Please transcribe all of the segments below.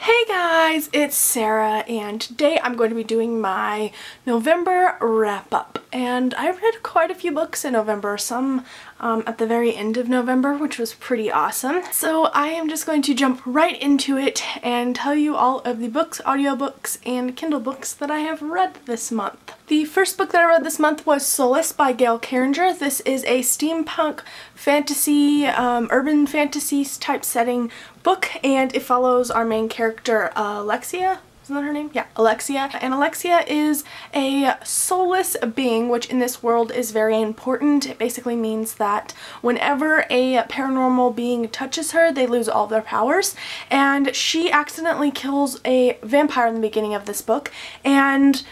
Hey guys, it's Sarah, and today I'm going to be doing my November wrap-up. And I read quite a few books in November, some at the very end of November, which was pretty awesome. So I am just going to jump right into it and tell you all of the books, audiobooks, and Kindle books that I have read this month. The first book that I read this month was Solace by Gail Carringer. This is a steampunk fantasy, urban fantasy type setting book, and it follows our main character, Alexia. Isn't that her name? Yeah, Alexia. And Alexia is a soulless being, which in this world is very important. It basically means that whenever a paranormal being touches her, they lose all of their powers. And she accidentally kills a vampire in the beginning of this book, and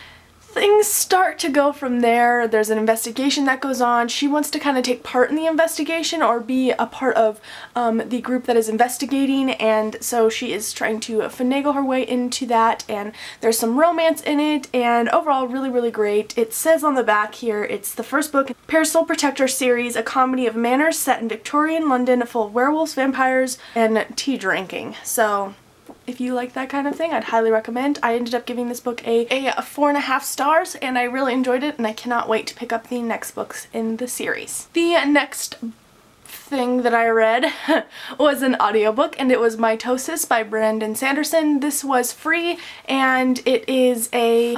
things start to go from there. There's an investigation that goes on. She wants to kind of take part in the investigation or be a part of the group that is investigating, and so she is trying to finagle her way into that, and there's some romance in it, and overall really great. It says on the back here, it's the first book in Parasol Protector series, a comedy of manners set in Victorian London full of werewolves, vampires, and tea drinking. So if you like that kind of thing, I'd highly recommend. I ended up giving this book a 4.5 stars, and I really enjoyed it, and I cannot wait to pick up the next books in the series. The next thing that I read was an audiobook, and it was Mitosis by Brandon Sanderson. This was free, and it is a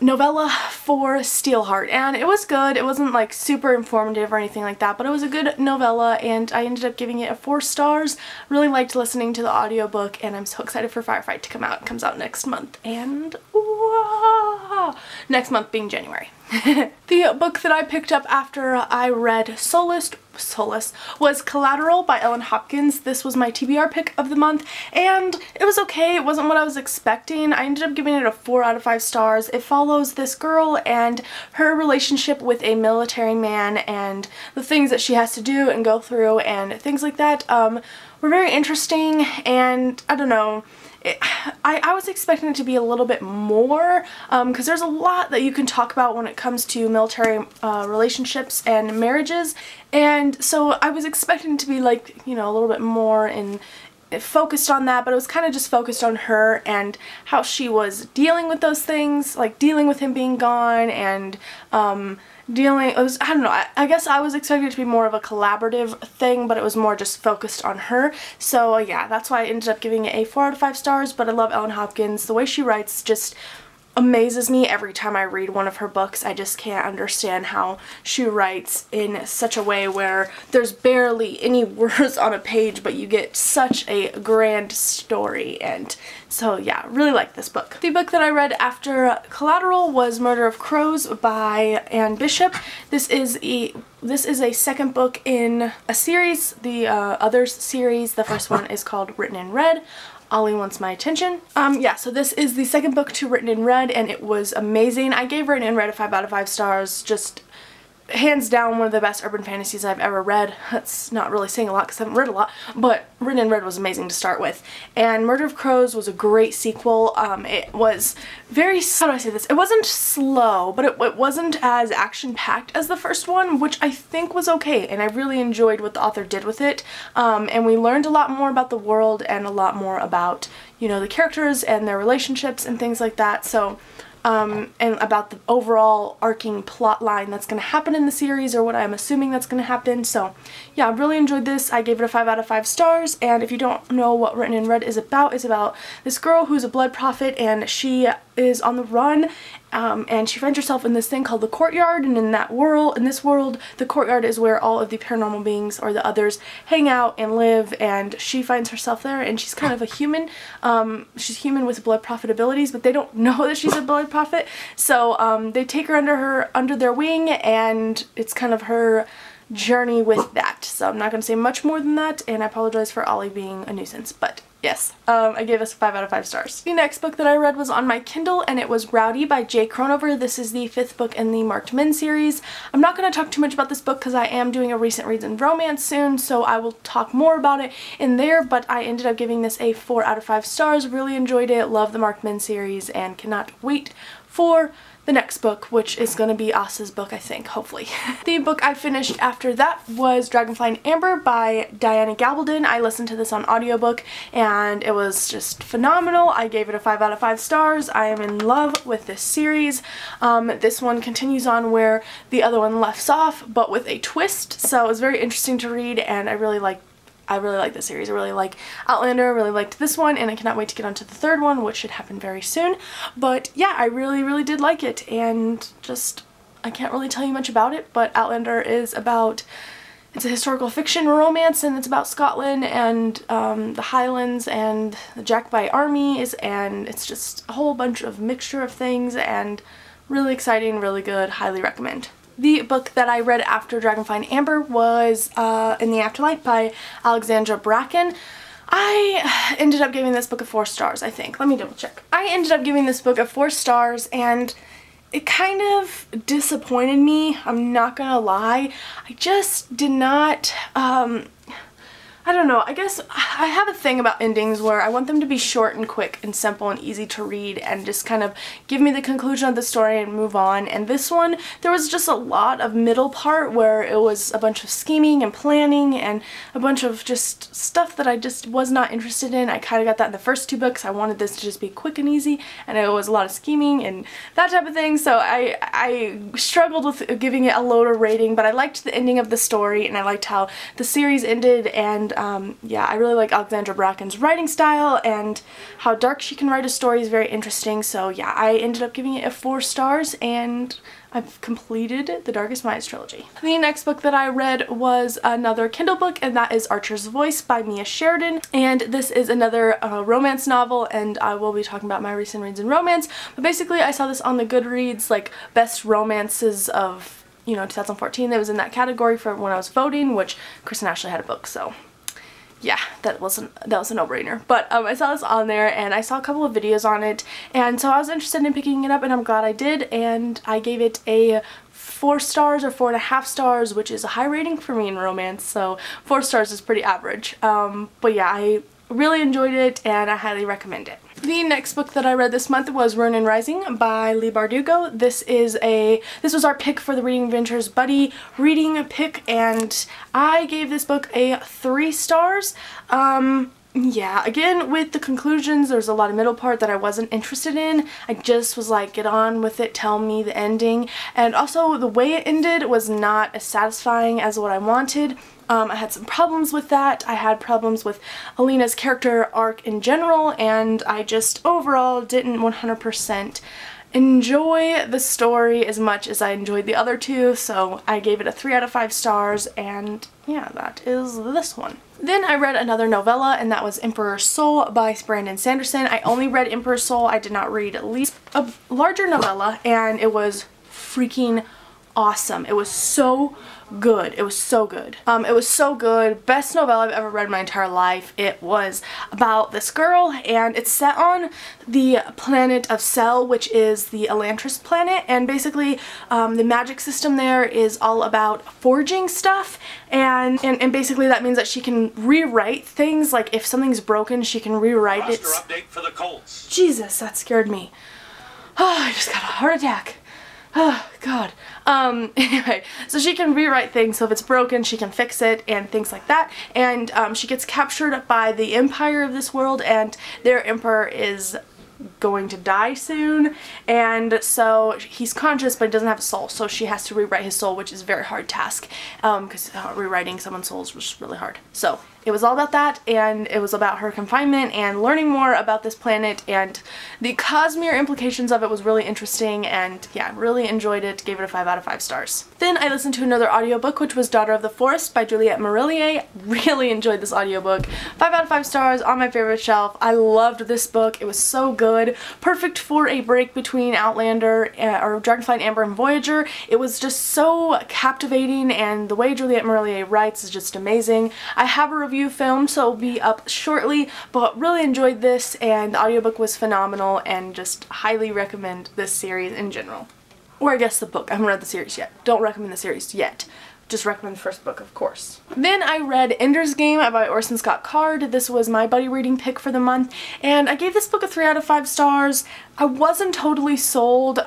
novella for Steelheart, and it was good. It wasn't like super informative or anything like that, but it was a good novella, and I ended up giving it a 4 stars. Really liked listening to the audiobook, and I'm so excited for Firefight to come out. It comes out next month, and next month being January. The book that I picked up after I read Solace was Collateral by Ellen Hopkins. This was my TBR pick of the month, and it was okay. It wasn't what I was expecting. I ended up giving it a 4 out of 5 stars. It follows this girl and her relationship with a military man and the things that she has to do and go through and things like that were very interesting, and I don't know. I was expecting it to be a little bit more, because there's a lot that you can talk about when it comes to military relationships and marriages, and so I was expecting it to be like, you know, a little bit more and focused on that, but it was kind of just focused on her and how she was dealing with those things, like dealing with him being gone and I don't know, I guess I was expecting it to be more of a collaborative thing, but it was more just focused on her. So yeah, that's why I ended up giving it a 4 out of 5 stars, but I love Ellen Hopkins. The way she writes just amazes me every time I read one of her books. I just can't understand how she writes in such a way where there's barely any words on a page, but you get such a grand story, and so yeah, really like this book. The book that I read after Collateral was Murder of Crows by Anne Bishop. This is a second book in a series, the Others series. The first one is called Written in Red. Ollie Wants My Attention. Yeah, so this is the second book to Written in Red, and it was amazing. I gave Written in Red a 5 out of 5 stars. Just hands down one of the best urban fantasies I've ever read. That's not really saying a lot because I haven't read a lot, but Written in Red was amazing to start with. And Murder of Crows was a great sequel. It was very, how do I say this? It wasn't slow, but it wasn't as action-packed as the first one, which I think was okay, and I really enjoyed what the author did with it. And we learned a lot more about the world and a lot more about, you know, the characters and their relationships and things like that. So and about the overall arcing plot line that's going to happen in the series, or what I'm assuming that's going to happen. So yeah, I really enjoyed this. I gave it a 5 out of 5 stars, and if you don't know what Written in Red is about, it's about this girl who's a blood prophet, and she is on the run, and she finds herself in this thing called the Courtyard, and in this world, the Courtyard is where all of the paranormal beings, or the others, hang out and live, and she finds herself there, and she's kind of a human. She's human with blood prophet abilities, but they don't know that she's a blood prophet, so they take her under their wing, and it's kind of her journey with that. So I'm not going to say much more than that, and I apologize for Ollie being a nuisance, but yes, I gave this a 5 out of 5 stars. The next book that I read was on my Kindle, and it was Rowdy by Jay Cronover. This is the 5th book in the Marked Men series. I'm not going to talk too much about this book because I am doing a recent reads and romance soon, so I will talk more about it in there, but I ended up giving this a 4 out of 5 stars. Really enjoyed it, love the Marked Men series, and cannot wait for the next book, which is going to be Asa's book, I think, hopefully. The book I finished after that was Dragonfly and Amber by Diana Gabaldon. I listened to this on audiobook and it was just phenomenal. I gave it a 5 out of 5 stars. I am in love with this series. This one continues on where the other one left off, but with a twist, so it was very interesting to read, and I really like this series. I really like Outlander, I really liked this one, and I cannot wait to get on to the third one, which should happen very soon. But yeah, I really did like it, and just, I can't really tell you much about it, but Outlander is about, it's a historical fiction romance, and it's about Scotland and the Highlands and the Jacobite armies, and it's just a whole bunch of mixture of things, and really exciting, really good, highly recommend. The book that I read after Dragonfly and Amber was In the Afterlife by Alexandra Bracken. I ended up giving this book a 4 stars, I think. Let me double check. I ended up giving this book a 4 stars, and it kind of disappointed me, I'm not gonna lie. I just did not, I don't know, I guess I have a thing about endings where I want them to be short and quick and simple and easy to read and just kind of give me the conclusion of the story and move on. And this one, there was just a lot of middle part where it was a bunch of scheming and planning and a bunch of just stuff that I just was not interested in. I kind of got that in the first 2 books. I wanted this to just be quick and easy, and it was a lot of scheming and that type of thing, so I struggled with giving it a lower rating, but I liked the ending of the story and I liked how the series ended, and yeah, I really like Alexandra Bracken's writing style, and how dark she can write a story is very interesting, so yeah, I ended up giving it a 4 stars, and I've completed the Darkest Minds trilogy. The next book that I read was another Kindle book, and that is Archer's Voice by Mia Sheridan, and this is another romance novel, and I will be talking about my recent reads in romance, but basically I saw this on the Goodreads, like, best romances of, you know, 2014. It was in that category for when I was voting, which Chris and Ashley had a book, so yeah, that was a no-brainer. But I saw this on there, and I saw a couple of videos on it, and so I was interested in picking it up, and I'm glad I did, and I gave it a 4 stars or 4.5 stars, which is a high rating for me in romance, so 4 stars is pretty average. But yeah, I really enjoyed it, and I highly recommend it. The next book that I read this month was Ronin Rising by Leigh Bardugo. This was our pick for the Reading Adventures Buddy reading pick, and I gave this book a 3 stars. Yeah, again, with the conclusions, there's a lot of middle part that I wasn't interested in. I just was like, get on with it, tell me the ending. And also, the way it ended was not as satisfying as what I wanted. I had some problems with that. I had problems with Alina's character arc in general, and I just overall didn't 100% enjoy the story as much as I enjoyed the other 2, so I gave it a 3 out of 5 stars, and yeah, that is this one. Then I read another novella, and that was Emperor's Soul by Brandon Sanderson. I only read Emperor's Soul. I did not read at least a larger novella, and it was freaking awesome. It was so good. It was so good. It was so good. Best novella I've ever read in my entire life. It was about this girl, and it's set on the planet of Sel, which is the Elantris planet, and basically the magic system there is all about forging stuff, and basically that means that she can rewrite things. Like if something's broken, she can rewrite it. Roster update for the Colts. Jesus, that scared me. Oh, I just got a heart attack. Oh, God. Anyway, so she can rewrite things, so if it's broken, she can fix it, and things like that, and she gets captured by the empire of this world, and their emperor is going to die soon, and so he's conscious but he doesn't have a soul, so she has to rewrite his soul, which is a very hard task, because rewriting someone's soul is just really hard. So it was all about that, and it was about her confinement and learning more about this planet, and the Cosmere implications of it was really interesting, and yeah, really enjoyed it, gave it a 5 out of 5 stars. Then I listened to another audiobook, which was Daughter of the Forest by Juliette Marillier. Really enjoyed this audiobook. 5 out of 5 stars, on my favorite shelf. I loved this book. It was so good. Perfect for a break between Outlander, or Dragonfly and Amber and Voyager. It was just so captivating, and the way Juliette Marillier writes is just amazing. I have a review filmed, so it'll be up shortly, but really enjoyed this, and the audiobook was phenomenal, and just highly recommend this series in general. Or I guess the book. I haven't read the series yet. Don't recommend the series yet. just recommend the first book, of course. Then I read Ender's Game by Orson Scott Card. This was my buddy reading pick for the month, and I gave this book a 3 out of 5 stars. I wasn't totally sold.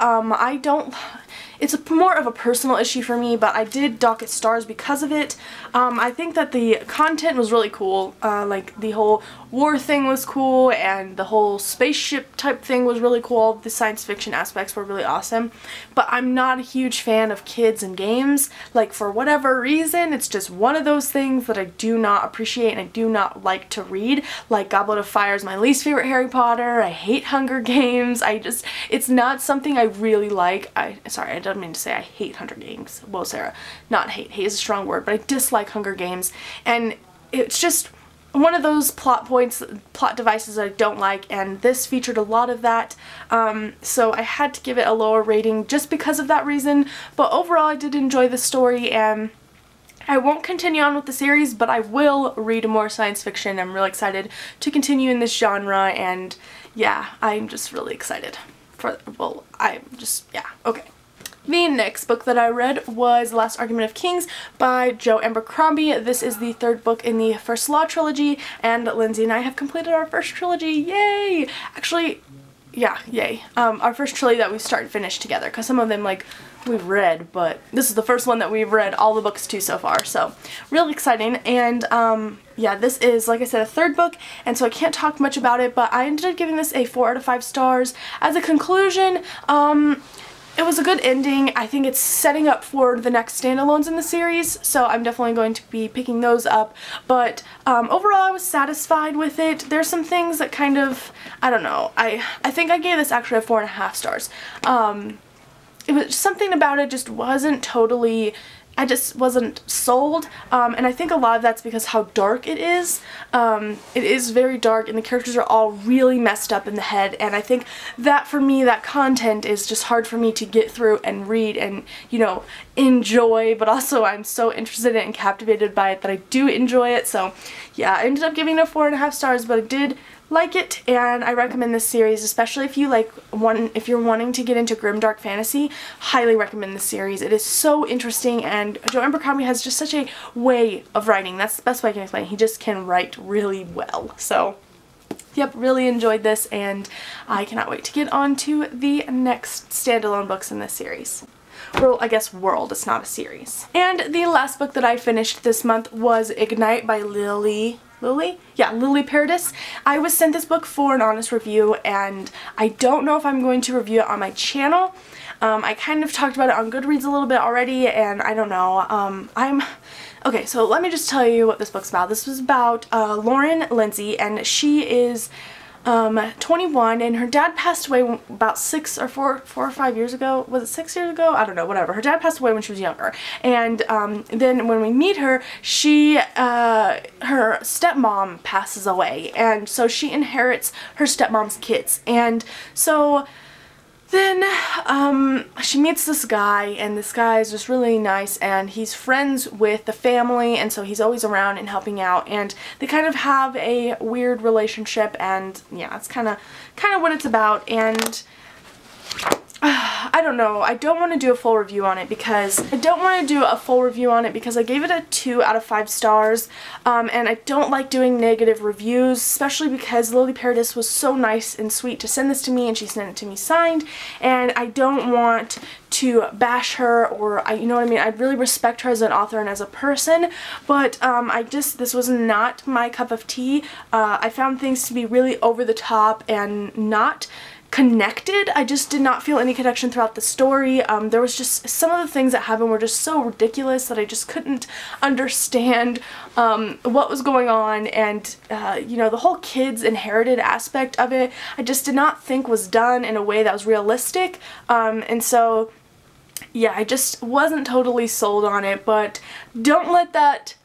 It's more of a personal issue for me, but I did dock it stars because of it. I think that the content was really cool. Like the whole war thing was cool, and the whole spaceship type thing was really cool. The science fiction aspects were really awesome. But I'm not a huge fan of kids and games. Like, for whatever reason, it's just one of those things that I do not appreciate and I do not like to read. Like, Goblet of Fire is my least favorite Harry Potter. I hate Hunger Games. It's not something I really like. Sorry, I don't mean to say I hate Hunger Games. Well, Sarah, not hate. Hate is a strong word, but I dislike Hunger Games. And it's just one of those plot devices that I don't like, and this featured a lot of that. So I had to give it a lower rating just because of that reason. But overall, I did enjoy the story, and I won't continue on with the series, but I will read more science fiction. I'm really excited to continue in this genre, and yeah, I'm just really excited okay. The next book that I read was The Last Argument of Kings by Joe Abercrombie. This is the 3rd book in the First Law trilogy, and Lindsay and I have completed our first trilogy. Yay! Actually, yeah, yay. Our first trilogy that we started finished together, because some of them, like, we've read, but this is the first one that we've read all the books to so far, so really exciting. And yeah, this is, like I said, a 3rd book, and so I can't talk much about it, but I ended up giving this a 4 out of 5 stars. As a conclusion, it was a good ending. I think it's setting up for the next standalones in the series, so I'm definitely going to be picking those up. But overall, I was satisfied with it. There's some things that kind of, I don't know, I think I gave this actually a 4.5 stars. It was something about it just wasn't totally, I just wasn't sold, and I think a lot of that's because how dark it is. It is very dark, and the characters are all really messed up in the head, and I think that for me, that content is just hard for me to get through and read and, you know, enjoy, but also I'm so interested in it and captivated by it that I do enjoy it. So yeah, I ended up giving it a 4.5 stars, but I did like it, and I recommend this series, especially if you if you're wanting to get into grimdark fantasy. Highly recommend this series. It is so interesting, and Joe Abercrombie has just such a way of writing. That's the best way I can explain it. He just can write really well. So yep, really enjoyed this, and I cannot wait to get on to the next standalone books in this series. Well, I guess world, it's not a series. And the last book that I finished this month was Ignite by Lily Paradis. I was sent this book for an honest review, and I don't know if I'm going to review it on my channel. I kind of talked about it on Goodreads a little bit already, and I don't know. Okay, so let me just tell you what this book's about. This was about Lauren Lindsay, and she is 21, and her dad passed away about 4 or 5 years ago. Was it 6 years ago? I don't know, whatever. Her dad passed away when she was younger, and then when we meet her, her stepmom passes away, and so she inherits her stepmom's kids. And so then she meets this guy, and this guy is just really nice, and he's friends with the family, and so he's always around and helping out, and they kind of have a weird relationship, and yeah, it's kind of what it's about. And I don't know, I don't want to do a full review on it because I gave it a 2 out of 5 stars, and I don't like doing negative reviews, especially because Lily Paradis was so nice and sweet to send this to me, and she sent it to me signed, and I don't want to bash her, or you know what I mean, I really respect her as an author and as a person, but this was not my cup of tea. I found things to be really over the top and not connected. I just did not feel any connection throughout the story. There was just some of the things that happened were just so ridiculous that I just couldn't understand what was going on, and you know, the whole kids inherited aspect of it I just did not think was done in a way that was realistic, and so yeah, I just wasn't totally sold on it. But don't let that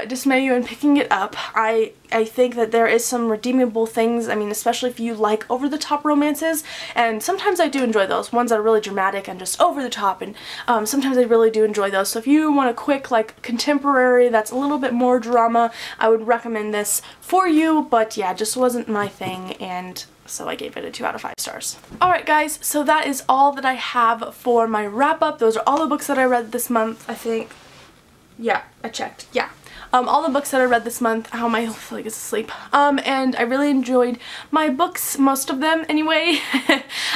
dismay you in picking it up. I think that there is some redeemable things. I mean, especially if you like over-the-top romances, and sometimes I do enjoy those, ones that are really dramatic and just over-the-top, and sometimes I really do enjoy those. So if you want a quick, like, contemporary that's a little bit more drama, I would recommend this for you, but yeah, it just wasn't my thing, and so I gave it a 2 out of 5 stars. Alright guys, so that is all that I have for my wrap-up. Those are all the books that I read this month, I think. Yeah, I checked. Yeah. All the books that I read this month. Ow, my whole leg is asleep. And I really enjoyed my books, most of them anyway.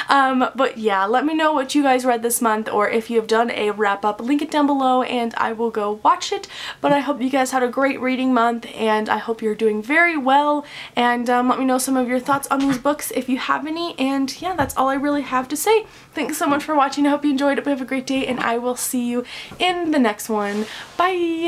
But yeah, let me know what you guys read this month, or if you have done a wrap up, link it down below and I will go watch it. But I hope you guys had a great reading month, and I hope you're doing very well, and let me know some of your thoughts on these books if you have any. And yeah, that's all I really have to say. Thanks so much for watching. I hope you enjoyed it. Have a great day, and I will see you in the next one. Bye!